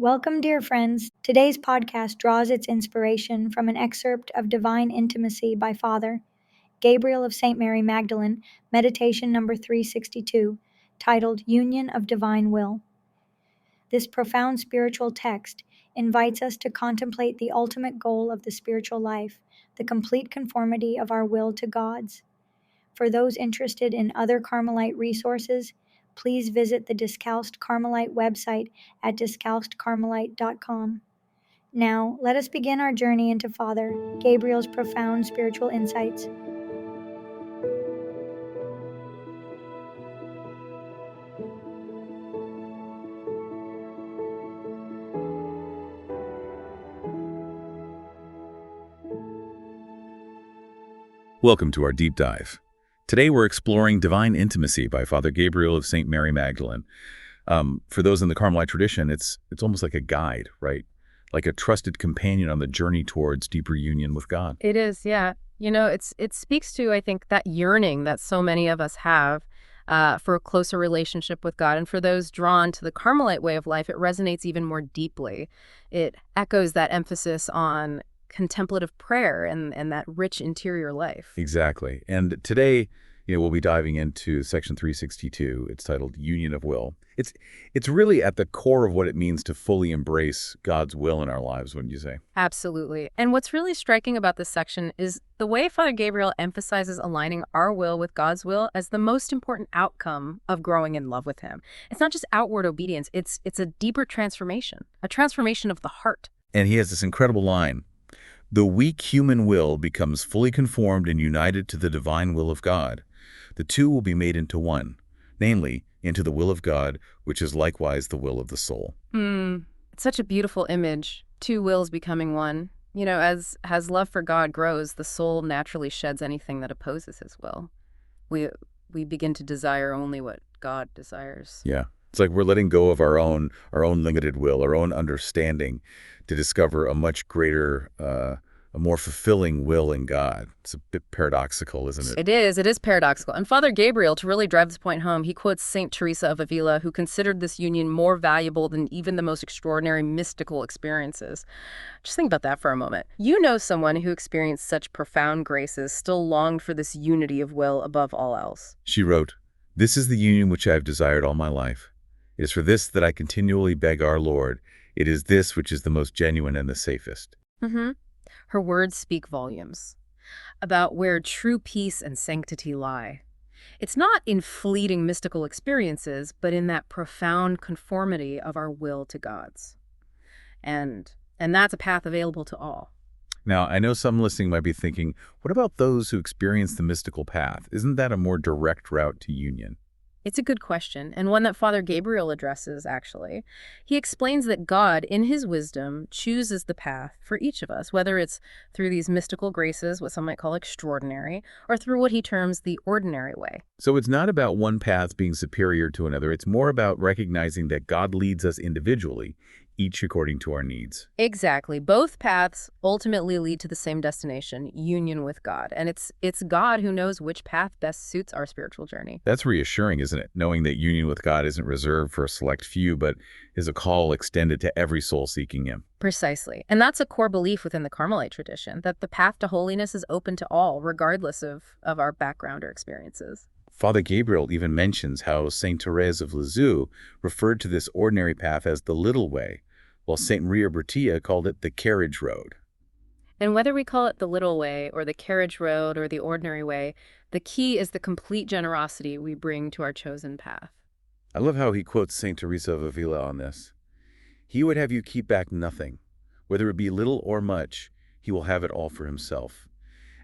Welcome, dear friends. Today's podcast draws its inspiration from an excerpt of Divine Intimacy by Father Gabriel of St. Magdalen, meditation number 362, titled Union of Divine Will. This profound spiritual text invites us to contemplate the ultimate goal of the spiritual life, the complete conformity of our will to God's. For those interested in other Carmelite resources, please visit the Discalced Carmelite website at discalcedcarmelite.com. Now, let us begin our journey into Father Gabriel's profound spiritual insights. Welcome to our deep dive. Today we're exploring Divine Intimacy by Father Gabriel of St. Magdalen. For those in the Carmelite tradition, it's almost like a guide, right? Like a trusted companion on the journey towards deeper union with God. It is, yeah. It speaks to, I think, that yearning that so many of us have for a closer relationship with God. And for those drawn to the Carmelite way of life, it resonates even more deeply. It echoes that emphasis on contemplative prayer and that rich interior life. Exactly. And today, we'll be diving into section 362. It's titled Union of Will. It's really at the core of what it means to fully embrace God's will in our lives, wouldn't you say? Absolutely. And what's really striking about this section is the way Father Gabriel emphasizes aligning our will with God's will as the most important outcome of growing in love with him. It's not just outward obedience, it's a deeper transformation, a transformation of the heart. And he has this incredible line: the weak human will becomes fully conformed and united to the divine will of God. The two will be made into one, namely, into the will of God, which is likewise the will of the soul. It's such a beautiful image, two wills becoming one. As love for God grows, the soul naturally sheds anything that opposes his will. We begin to desire only what God desires. Yeah. It's like we're letting go of our own limited will, our own understanding, to discover a much greater, a more fulfilling will in God. It's a bit paradoxical, isn't it? It is paradoxical. And Father Gabriel, to really drive this point home, he quotes St. Teresa of Avila, who considered this union more valuable than even the most extraordinary mystical experiences. Just think about that for a moment. You know someone who experienced such profound graces, still longed for this unity of will above all else. She wrote, "This is the union which I have desired all my life. It is for this that I continually beg our Lord. It is this which is the most genuine and the safest." Her words speak volumes about where true peace and sanctity lie. It's not in fleeting mystical experiences, but in that profound conformity of our will to God's. And that's a path available to all. Now, I know some listening might be thinking, what about those who experience the mystical path? Isn't that a more direct route to union? It's a good question, and one that Father Gabriel addresses, actually. He explains that God, in his wisdom, chooses the path for each of us, whether it's through these mystical graces, what some might call extraordinary, or through what he terms the ordinary way. So it's not about one path being superior to another. It's more about recognizing that God leads us individually, each according to our needs. Exactly. Both paths ultimately lead to the same destination, union with God. And it's God who knows which path best suits our spiritual journey. That's reassuring, isn't it? Knowing that union with God isn't reserved for a select few, but is a call extended to every soul seeking him. Precisely. And that's a core belief within the Carmelite tradition, that the path to holiness is open to all, regardless of our background or experiences. Father Gabriel even mentions how St. Therese of Lisieux referred to this ordinary path as the little way, while St. Maria Bertia called it the carriage road. And whether we call it the little way or the carriage road or the ordinary way, the key is the complete generosity we bring to our chosen path. I love how he quotes St. Teresa of Avila on this. "He would have you keep back nothing. Whether it be little or much, he will have it all for himself.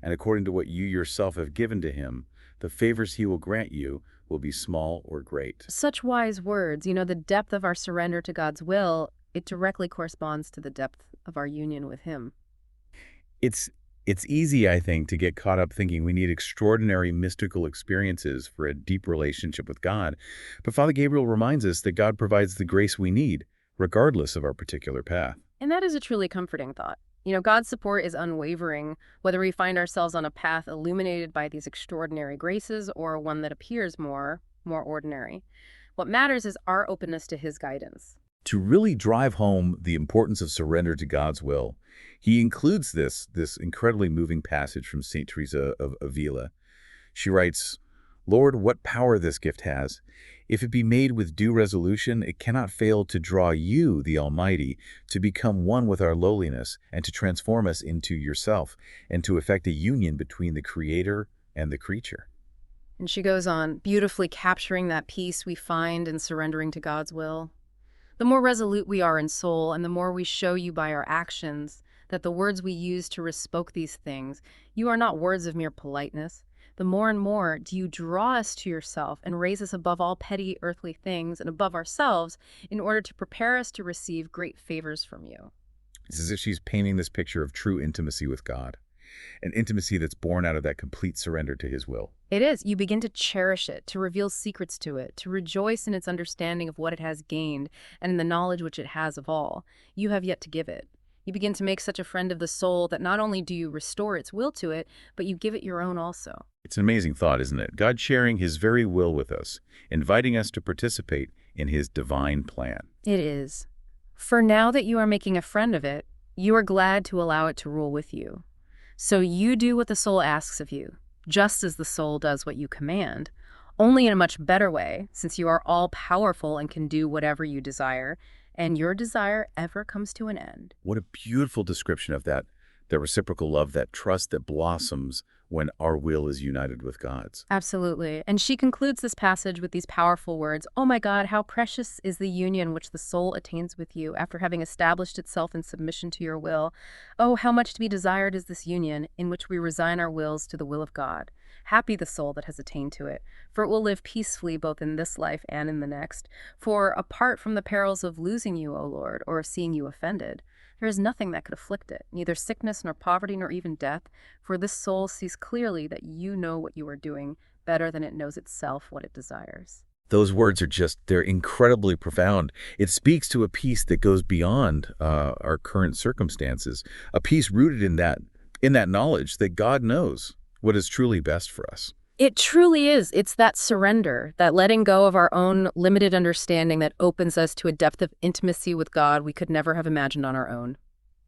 And according to what you yourself have given to him, the favors he will grant you will be small or great." Such wise words. The depth of our surrender to God's will, it directly corresponds to the depth of our union with him. It's easy, I think, to get caught up thinking we need extraordinary mystical experiences for a deep relationship with God. But Father Gabriel reminds us that God provides the grace we need, regardless of our particular path. And that is a truly comforting thought. God's support is unwavering, whether we find ourselves on a path illuminated by these extraordinary graces or one that appears more ordinary. What matters is our openness to his guidance. To really drive home the importance of surrender to God's will, he includes this incredibly moving passage from St. Teresa of Avila. She writes, "Lord, what power this gift has! If it be made with due resolution, it cannot fail to draw you, the Almighty, to become one with our lowliness, and to transform us into yourself, and to effect a union between the Creator and the creature." And she goes on, beautifully capturing that peace we find in surrendering to God's will. The more resolute we are in soul, and the more we show you by our actions that the words we use to bespoke these things, you are not words of mere politeness. The more and more do you draw us to yourself and raise us above all petty earthly things and above ourselves in order to prepare us to receive great favors from you. It's as if she's painting this picture of true intimacy with God, an intimacy that's born out of that complete surrender to his will. It is. You begin to cherish it, to reveal secrets to it, to rejoice in its understanding of what it has gained and in the knowledge which it has of all you have yet to give it. You begin to make such a friend of the soul that not only do you restore its will to it, but you give it your own also. It's an amazing thought, isn't it? God sharing his very will with us, inviting us to participate in his divine plan. It is. For now that you are making a friend of it, you are glad to allow it to rule with you. So you do what the soul asks of you, just as the soul does what you command, only in a much better way, since you are all-powerful and can do whatever you desire, and your desire ever comes to an end. What a beautiful description of that reciprocal love, that trust that blossoms when our will is united with God's. Absolutely. And she concludes this passage with these powerful words, "Oh my God, how precious is the union which the soul attains with you after having established itself in submission to your will. Oh, how much to be desired is this union in which we resign our wills to the will of God. Happy the soul that has attained to it, for it will live peacefully both in this life and in the next. For apart from the perils of losing you, O Lord, or of seeing you offended, there is nothing that could afflict it, neither sickness nor poverty nor even death, for this soul sees clearly that you know what you are doing better than it knows itself what it desires." Those words are they're incredibly profound. It speaks to a peace that goes beyond our current circumstances, a peace rooted in that knowledge that God knows what is truly best for us. It truly is. It's that surrender, that letting go of our own limited understanding that opens us to a depth of intimacy with God we could never have imagined on our own.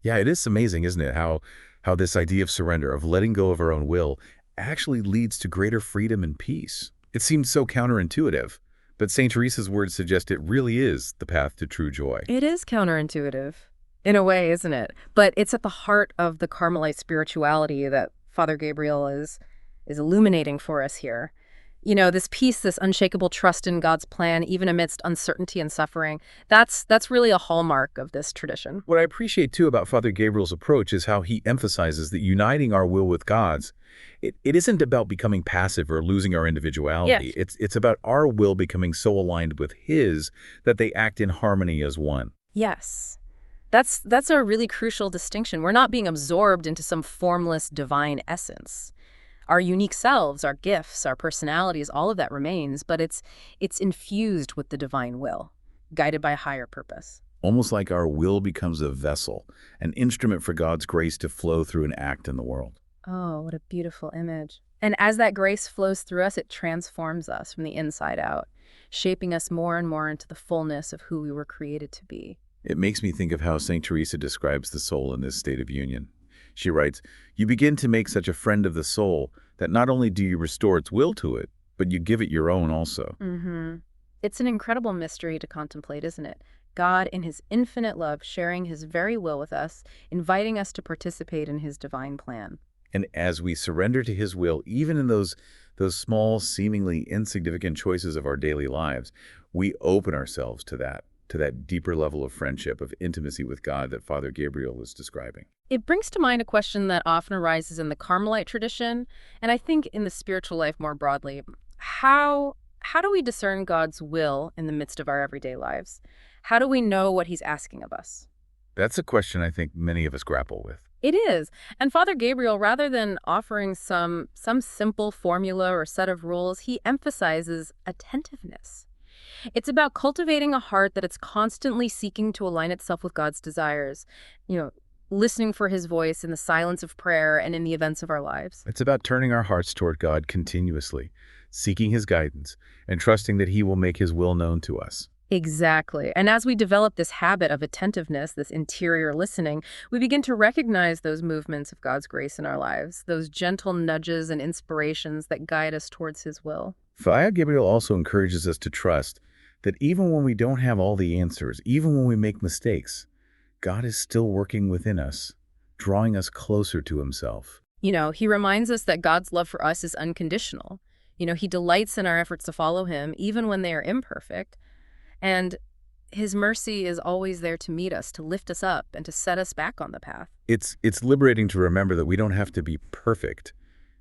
Yeah, it is amazing, isn't it? How this idea of surrender, of letting go of our own will, actually leads to greater freedom and peace. It seems so counterintuitive, but St. Teresa's words suggest it really is the path to true joy. It is counterintuitive, in a way, isn't it? But it's at the heart of the Carmelite spirituality that Father Gabriel is illuminating for us here. You know, this peace, this unshakable trust in God's plan, even amidst uncertainty and suffering, that's really a hallmark of this tradition. What I appreciate, too, about Father Gabriel's approach is how he emphasizes that uniting our will with God's, it isn't about becoming passive or losing our individuality. Yes. It's about our will becoming so aligned with his that they act in harmony as one. Yes. That's a really crucial distinction. We're not being absorbed into some formless divine essence. Our unique selves, our gifts, our personalities, all of that remains, but it's infused with the divine will, guided by a higher purpose. Almost like our will becomes a vessel, an instrument for God's grace to flow through and act in the world. Oh, what a beautiful image. And as that grace flows through us, it transforms us from the inside out, shaping us more and more into the fullness of who we were created to be. It makes me think of how St. Teresa describes the soul in this state of union. She writes, "You begin to make such a friend of the soul that not only do you restore its will to it, but you give it your own also." Mm-hmm. It's an incredible mystery to contemplate, isn't it? God, in his infinite love, sharing his very will with us, inviting us to participate in his divine plan. And as we surrender to his will, even in those small, seemingly insignificant choices of our daily lives, we open ourselves to that deeper level of friendship, of intimacy with God that Father Gabriel was describing. It brings to mind a question that often arises in the Carmelite tradition, and I think in the spiritual life more broadly. How do we discern God's will in the midst of our everyday lives? How do we know what he's asking of us? That's a question I think many of us grapple with. It is. And Father Gabriel, rather than offering some simple formula or set of rules, he emphasizes attentiveness. It's about cultivating a heart that it's constantly seeking to align itself with God's desires, listening for his voice in the silence of prayer and in the events of our lives. It's about turning our hearts toward God continuously, seeking his guidance, and trusting that he will make his will known to us. Exactly. And as we develop this habit of attentiveness, this interior listening, we begin to recognize those movements of God's grace in our lives, those gentle nudges and inspirations that guide us towards His will. Father Gabriel also encourages us to trust that even when we don't have all the answers, even when we make mistakes, God is still working within us, drawing us closer to himself. He reminds us that God's love for us is unconditional. He delights in our efforts to follow Him, even when they are imperfect. And His mercy is always there to meet us, to lift us up, and to set us back on the path. It's liberating to remember that we don't have to be perfect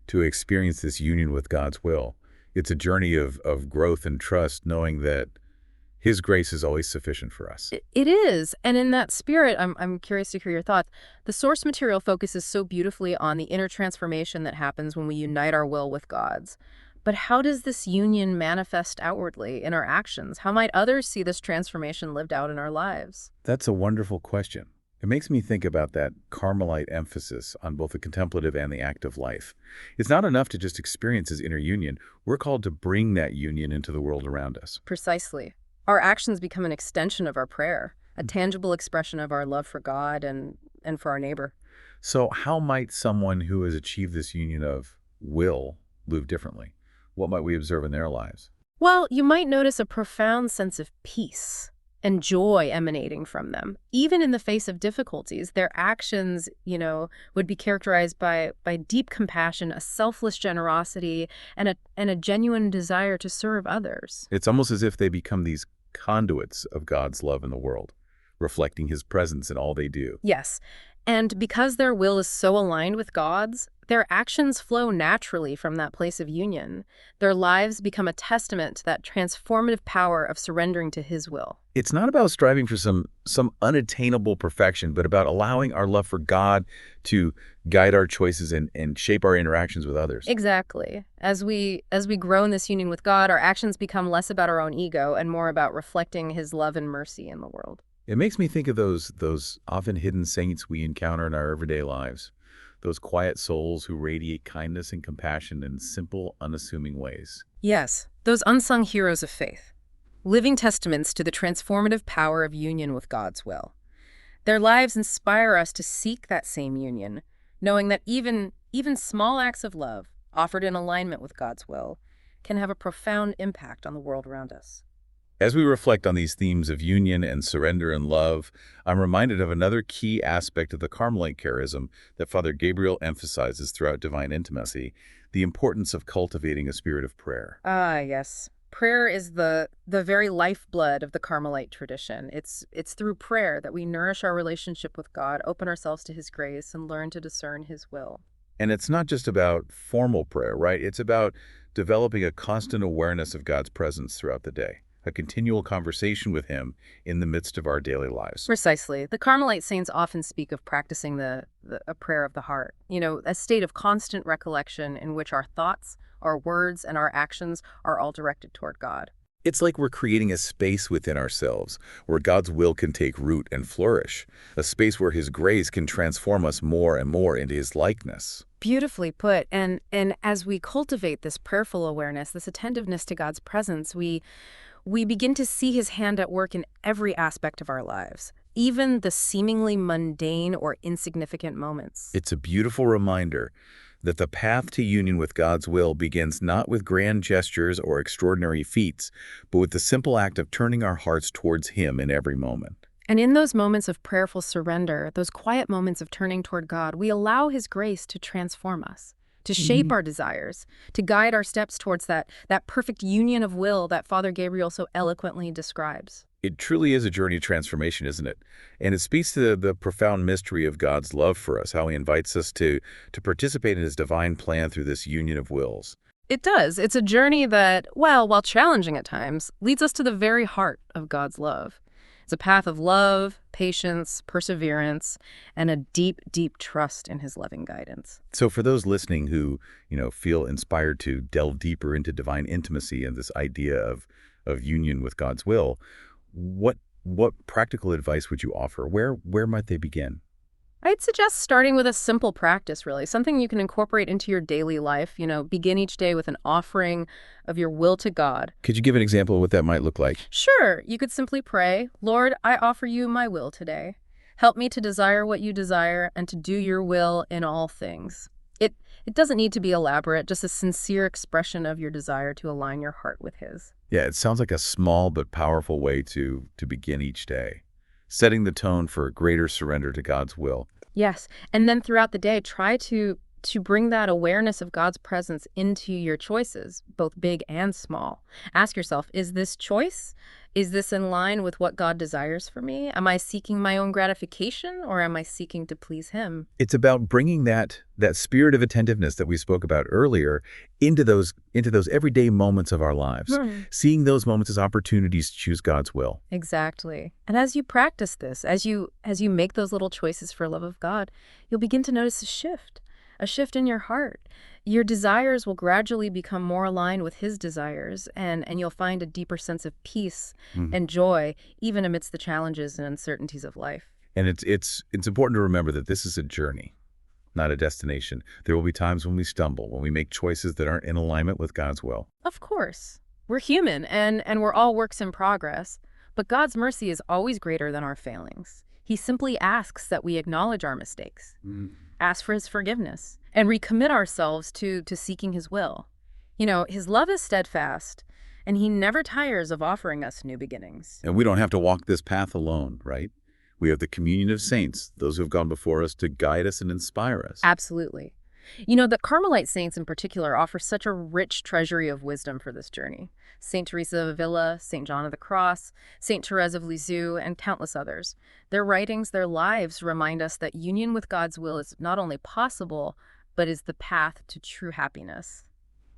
to experience this union with God's will. It's a journey of growth and trust, knowing that his grace is always sufficient for us. It is. And in that spirit, I'm curious to hear your thoughts. The source material focuses so beautifully on the inner transformation that happens when we unite our will with God's. But how does this union manifest outwardly in our actions? How might others see this transformation lived out in our lives? That's a wonderful question. It makes me think about that Carmelite emphasis on both the contemplative and the active life. It's not enough to just experience his inner union. We're called to bring that union into the world around us. Precisely. Our actions become an extension of our prayer, a tangible expression of our love for God and for our neighbor. So how might someone who has achieved this union of will live differently? What might we observe in their lives? Well, you might notice a profound sense of peace and joy emanating from them. Even in the face of difficulties, their actions, would be characterized by deep compassion, a selfless generosity, and a genuine desire to serve others. It's almost as if they become these conduits of God's love in the world, reflecting his presence in all they do. Yes. And because their will is so aligned with God's, their actions flow naturally from that place of union. Their lives become a testament to that transformative power of surrendering to his will. It's not about striving for some unattainable perfection, but about allowing our love for God to guide our choices and shape our interactions with others. Exactly. As we grow in this union with God, our actions become less about our own ego and more about reflecting his love and mercy in the world. It makes me think of those often hidden saints we encounter in our everyday lives, those quiet souls who radiate kindness and compassion in simple, unassuming ways. Yes, those unsung heroes of faith, living testaments to the transformative power of union with God's will. Their lives inspire us to seek that same union, knowing that even small acts of love, offered in alignment with God's will, can have a profound impact on the world around us. As we reflect on these themes of union and surrender and love, I'm reminded of another key aspect of the Carmelite charism that Father Gabriel emphasizes throughout divine intimacy, the importance of cultivating a spirit of prayer. Ah, yes. Prayer is the very lifeblood of the Carmelite tradition. It's through prayer that we nourish our relationship with God, open ourselves to his grace, and learn to discern his will. And it's not just about formal prayer, right? It's about developing a constant awareness of God's presence throughout the day, a continual conversation with him in the midst of our daily lives. Precisely. The Carmelite saints often speak of practicing a prayer of the heart, a state of constant recollection in which our thoughts, our words, and our actions are all directed toward God. It's like we're creating a space within ourselves where God's will can take root and flourish, a space where his grace can transform us more and more into his likeness. Beautifully put. And as we cultivate this prayerful awareness, this attentiveness to God's presence, we begin to see his hand at work in every aspect of our lives, even the seemingly mundane or insignificant moments. It's a beautiful reminder that the path to union with God's will begins not with grand gestures or extraordinary feats, but with the simple act of turning our hearts towards him in every moment. And in those moments of prayerful surrender, those quiet moments of turning toward God, we allow his grace to transform us, to shape our desires, to guide our steps towards that perfect union of will that Father Gabriel so eloquently describes. It truly is a journey of transformation, isn't it? And it speaks to the profound mystery of God's love for us, how he invites us to participate in his divine plan through this union of wills. It does. It's a journey that, while challenging at times, leads us to the very heart of God's love. It's a path of love, patience, perseverance, and a deep, deep trust in his loving guidance. So for those listening who, feel inspired to delve deeper into divine intimacy and this idea of union with God's will, what practical advice would you offer? Where might they begin? I'd suggest starting with a simple practice, really, something you can incorporate into your daily life. Begin each day with an offering of your will to God. Could you give an example of what that might look like? Sure, you could simply pray, Lord, I offer you my will today. Help me to desire what you desire and to do your will in all things. It doesn't need to be elaborate, just a sincere expression of your desire to align your heart with His. Yeah, it sounds like a small but powerful way to begin each day, setting the tone for a greater surrender to God's will. Yes, and then throughout the day, try to bring that awareness of God's presence into your choices, both big and small. Ask yourself, is this choice? Is this in line with what God desires for me? Am I seeking my own gratification or am I seeking to please Him? It's about bringing that spirit of attentiveness that we spoke about earlier into those everyday moments of our lives, seeing those moments as opportunities to choose God's will. Exactly. And as you practice this, as you make those little choices for love of God, you'll begin to notice a shift in your heart. Your desires will gradually become more aligned with His desires, and you'll find a deeper sense of peace Mhm. and joy, even amidst the challenges and uncertainties of life. And it's important to remember that this is a journey, not a destination. There will be times when we stumble, when we make choices that aren't in alignment with God's will. Of course, we're human, and we're all works in progress, but God's mercy is always greater than our failings. He simply asks that we acknowledge our mistakes, ask for His forgiveness, and recommit ourselves to seeking His will. His love is steadfast, and He never tires of offering us new beginnings. And we don't have to walk this path alone, right? We have the communion of saints, those who have gone before us to guide us and inspire us. Absolutely. The Carmelite saints in particular offer such a rich treasury of wisdom for this journey. St. Teresa of Avila, St. John of the Cross, St. Therese of Lisieux, and countless others. Their writings, their lives remind us that union with God's will is not only possible, but is the path to true happiness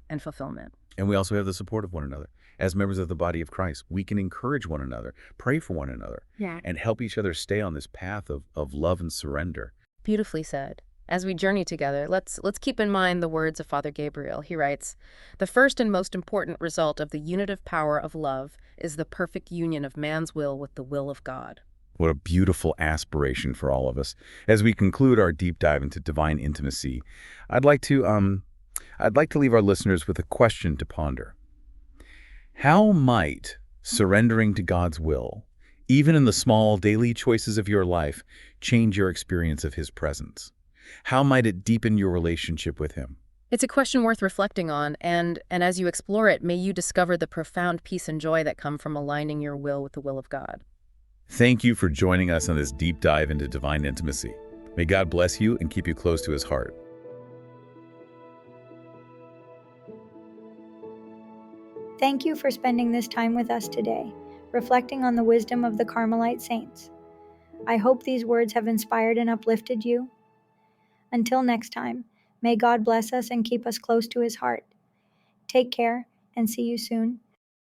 and fulfillment. And we also have the support of one another. As members of the body of Christ, we can encourage one another, pray for one another, Yeah. and help each other stay on this path of love and surrender. Beautifully said. As we journey together, let's keep in mind the words of Father Gabriel. He writes, "The first and most important result of the unitive power of love is the perfect union of man's will with the will of God." What a beautiful aspiration for all of us. As we conclude our deep dive into divine intimacy, I'd like to leave our listeners with a question to ponder. How might surrendering to God's will, even in the small daily choices of your life, change your experience of His presence? How might it deepen your relationship with Him? It's a question worth reflecting on, and as you explore it, may you discover the profound peace and joy that come from aligning your will with the will of God. Thank you for joining us on this deep dive into divine intimacy. May God bless you and keep you close to His heart. Thank you for spending this time with us today, reflecting on the wisdom of the Carmelite saints. I hope these words have inspired and uplifted you. Until next time, may God bless us and keep us close to His heart. Take care and see you soon.